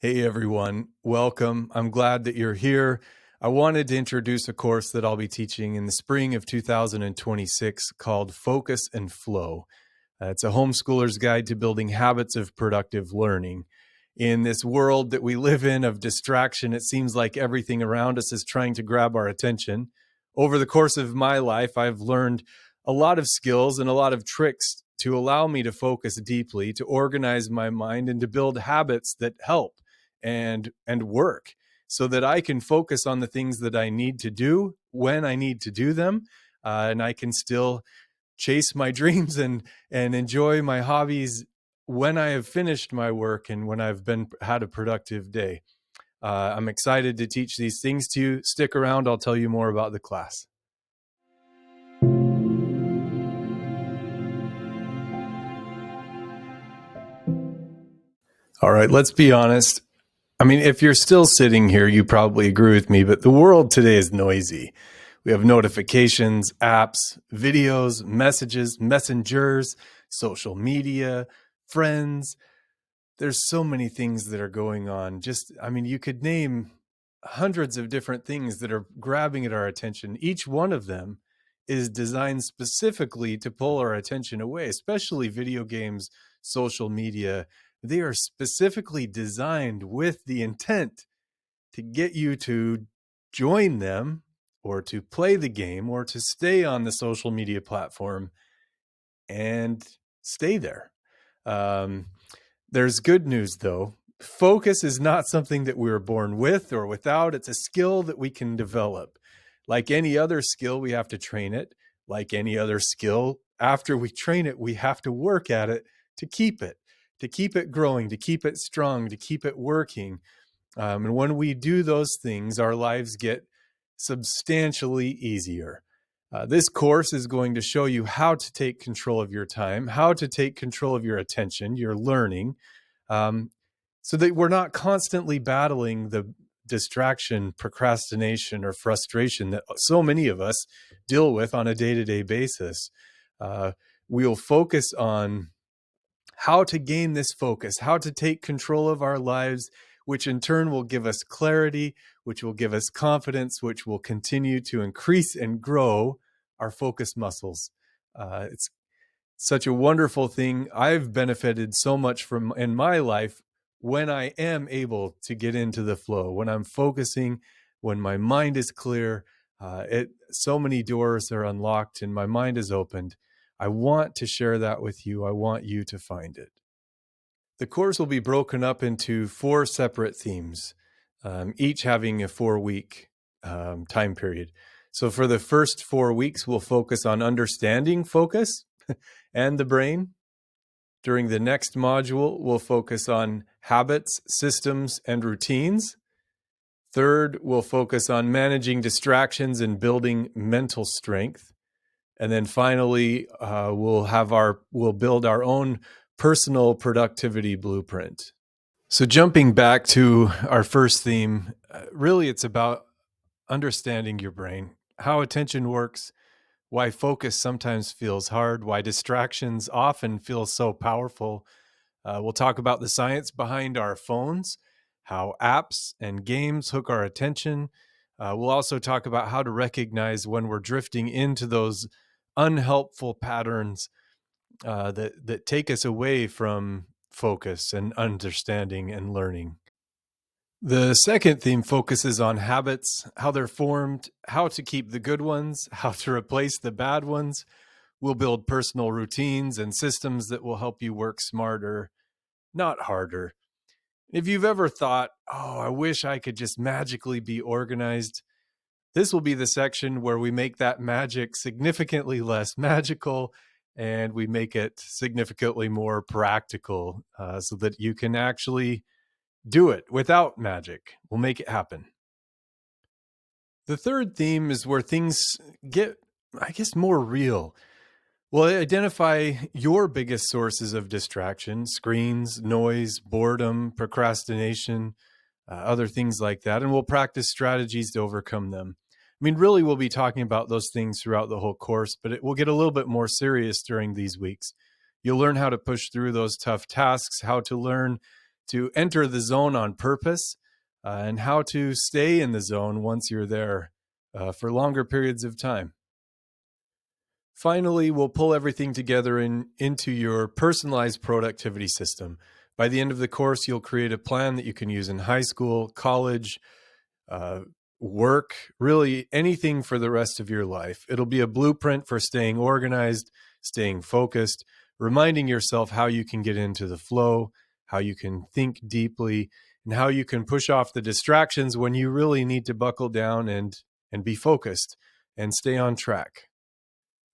Hey everyone, welcome. I'm glad that you're here. I wanted to introduce a course that I'll be teaching in the spring of 2026 called Focus and Flow. It's a homeschooler's guide to building habits of productive learning. In this world that we live in of distraction, it seems like everything around us is trying to grab our attention. Over the course of my life, I've learned a lot of skills and a lot of tricks to allow me to focus deeply, to organize my mind, and to build habits that help and work so that I can focus on the things that I need to do when I need to do them, and I can still chase my dreams and enjoy my hobbies when I have finished my work and when I've had a productive day. I'm excited to teach these things to you. Stick around. I'll tell you more about the class. All right, let's be honest. I mean, if you're still sitting here, you probably agree with me, but the world today is noisy. We have notifications, apps, videos, messages, messengers, social media, friends. There's so many things that are going on. You could name hundreds of different things that are grabbing at our attention. Each one of them is designed specifically to pull our attention away, especially video games, social media. They are specifically designed with the intent to get you to join them or to play the game or to stay on the social media platform and stay there. There's good news, though. Focus is not something that we were born with or without. It's a skill that we can develop. Like any other skill, we have to train it. Like any other skill, after we train it, we have to work at it to keep it growing, to keep it strong, to keep it working. And when we do those things, our lives get substantially easier. This course is going to show you how to take control of your time, how to take control of your attention, your learning, so that we're not constantly battling the distraction, procrastination, or frustration that so many of us deal with on a day-to-day basis. We'll focus on how to gain this focus, how to take control of our lives, which in turn will give us clarity, which will give us confidence, which will continue to increase and grow our focus muscles. It's such a wonderful thing. I've benefited so much from in my life when I am able to get into the flow, when I'm focusing, when my mind is clear. So many doors are unlocked and my mind is opened. I want to share that with you. I want you to find it. The course will be broken up into 4 separate themes, each having a 4-week time period. So for the first 4 weeks, we'll focus on understanding focus and the brain. During the next module, we'll focus on habits, systems, and routines. Third, we'll focus on managing distractions and building mental strength. And then finally, we'll build our own personal productivity blueprint. So jumping back to our first theme, really it's about understanding your brain, how attention works, why focus sometimes feels hard, why distractions often feel so powerful. We'll talk about the science behind our phones, how apps and games hook our attention. We'll also talk about how to recognize when we're drifting into those unhelpful patterns that take us away from focus and understanding and learning. The second theme focuses on habits, how they're formed, how to keep the good ones, how to replace the bad ones. We'll build personal routines and systems that will help you work smarter, not harder. If you've ever thought, oh, I wish I could just magically be organized, this will be the section where we make that magic significantly less magical and we make it significantly more practical so that you can actually do it without magic. We'll make it happen. The third theme is where things get, I guess, more real. We'll identify your biggest sources of distraction: screens, noise, boredom, procrastination, other things like that. And we'll practice strategies to overcome them. I mean, really, we'll be talking about those things throughout the whole course, but it will get a little bit more serious during these weeks. You'll learn how to push through those tough tasks, how to learn to enter the zone on purpose, and how to stay in the zone once you're there for longer periods of time. Finally, we'll pull everything together into your personalized productivity system. By the end of the course, you'll create a plan that you can use in high school, college, work, really anything for the rest of your life. It'll be a blueprint for staying organized, staying focused, reminding yourself how you can get into the flow, how you can think deeply, and how you can push off the distractions when you really need to buckle down and be focused and stay on track.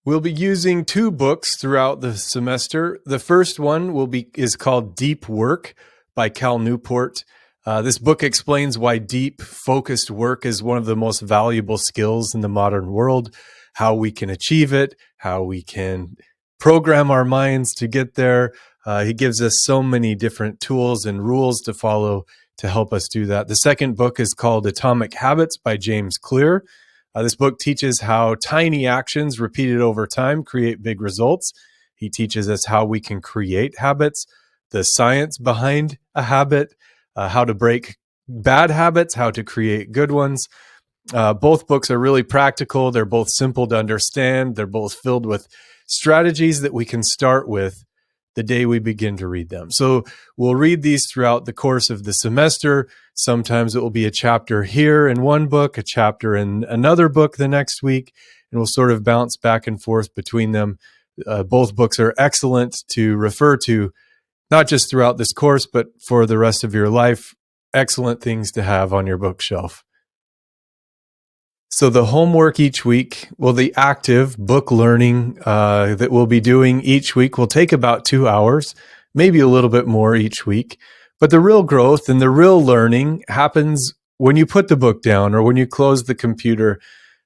We'll be using 2 books throughout the semester. The first one is called Deep Work by Cal Newport. This book explains why deep, focused work is one of the most valuable skills in the modern world, how we can achieve it, how we can program our minds to get there. He gives us so many different tools and rules to follow to help us do that. The second book is called Atomic Habits by James Clear. This book teaches how tiny actions repeated over time create big results. He teaches us how we can create habits, the science behind a habit, how to break bad habits, how to create good ones. Both books are really practical. They're both simple to understand. They're both filled with strategies that we can start with the day we begin to read them. So we'll read these throughout the course of the semester. Sometimes it will be a chapter here in one book, a chapter in another book the next week, and we'll sort of bounce back and forth between them. Both books are excellent to refer to, not just throughout this course, but for the rest of your life. Excellent things to have on your bookshelf. So the homework each week, the active book learning that we'll be doing each week will take about 2 hours, maybe a little bit more each week. But the real growth and the real learning happens when you put the book down or when you close the computer,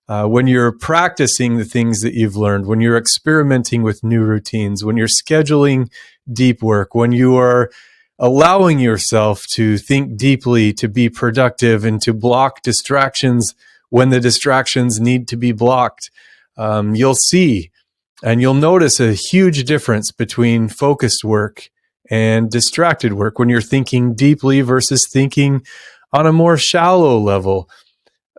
when you're practicing the things that you've learned, when you're experimenting with new routines, when you're scheduling deep work, when you are allowing yourself to think deeply, to be productive, and to block distractions when the distractions need to be blocked. You'll see and you'll notice a huge difference between focused work and distracted work when you're thinking deeply versus thinking on a more shallow level.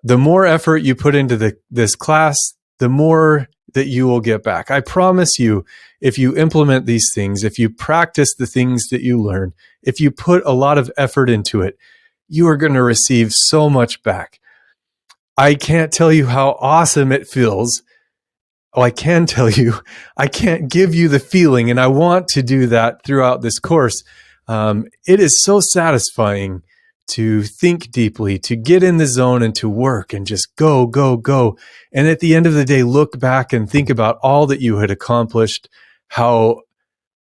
The more effort you put into this class, the more that you will get back. I promise you, if you implement these things, if you practice the things that you learn, if you put a lot of effort into it, you are going to receive so much back. I can't tell you how awesome it feels. Oh, I can tell you, I can't give you the feeling, and I want to do that throughout this course. It is so satisfying to think deeply, to get in the zone and to work and just go, go, go. And at the end of the day, look back and think about all that you had accomplished, how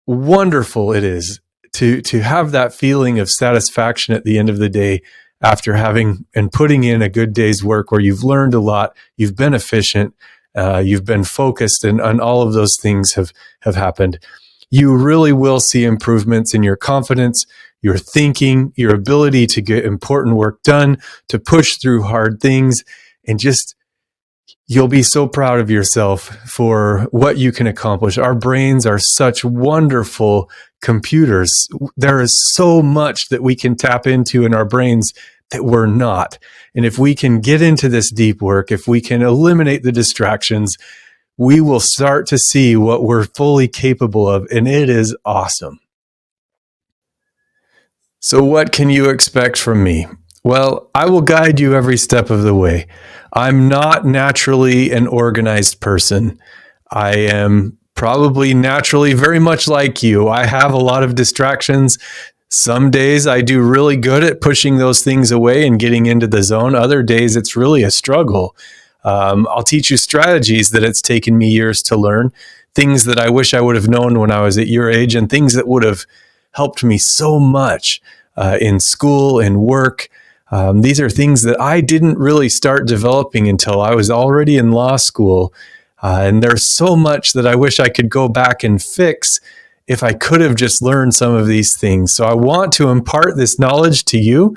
wonderful it is to have that feeling of satisfaction at the end of the day after having and putting in a good day's work where you've learned a lot, you've been efficient, you've been focused, and all of those things have happened. You really will see improvements in your confidence, your thinking, your ability to get important work done, to push through hard things, and just you'll be so proud of yourself for what you can accomplish. Our brains are such wonderful computers. There is so much that we can tap into in our brains that we're not. And if we can get into this deep work, if we can eliminate the distractions, we will start to see what we're fully capable of, and it is awesome. So what can you expect from me? Well, I will guide you every step of the way. I'm not naturally an organized person. I am probably naturally very much like you. I have a lot of distractions. Some days I do really good at pushing those things away and getting into the zone. Other days it's really a struggle. I'll teach you strategies that it's taken me years to learn, things that I wish I would have known when I was at your age, and things that would have helped me so much in school and work. These are things that I didn't really start developing until I was already in law school. And there's so much that I wish I could go back and fix if I could have just learned some of these things. So I want to impart this knowledge to you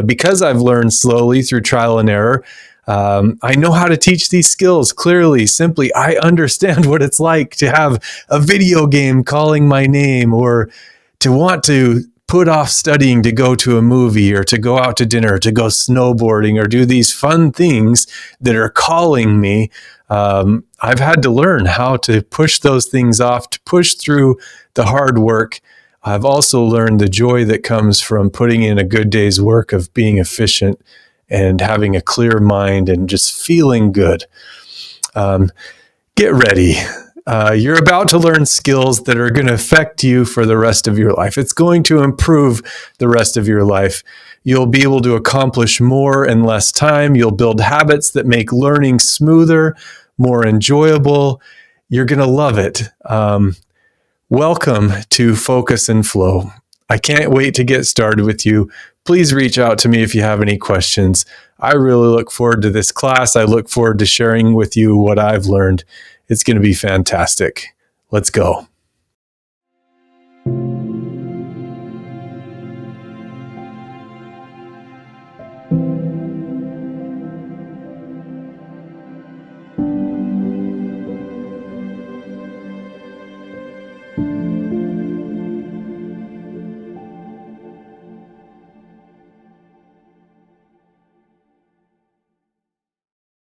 because I've learned slowly through trial and error. I know how to teach these skills clearly, simply. I understand what it's like to have a video game calling my name, or to want to put off studying to go to a movie or to go out to dinner, or to go snowboarding or do these fun things that are calling me. I've had to learn how to push those things off, to push through the hard work. I've also learned the joy that comes from putting in a good day's work of being efficient and having a clear mind and just feeling good. Get ready. You're about to learn skills that are going to affect you for the rest of your life. It's going to improve the rest of your life. You'll be able to accomplish more in less time. You'll build habits that make learning smoother, more enjoyable. You're going to love it. Welcome to Focus and Flow. I can't wait to get started with you. Please reach out to me if you have any questions. I really look forward to this class. I look forward to sharing with you what I've learned. It's going to be fantastic. Let's go.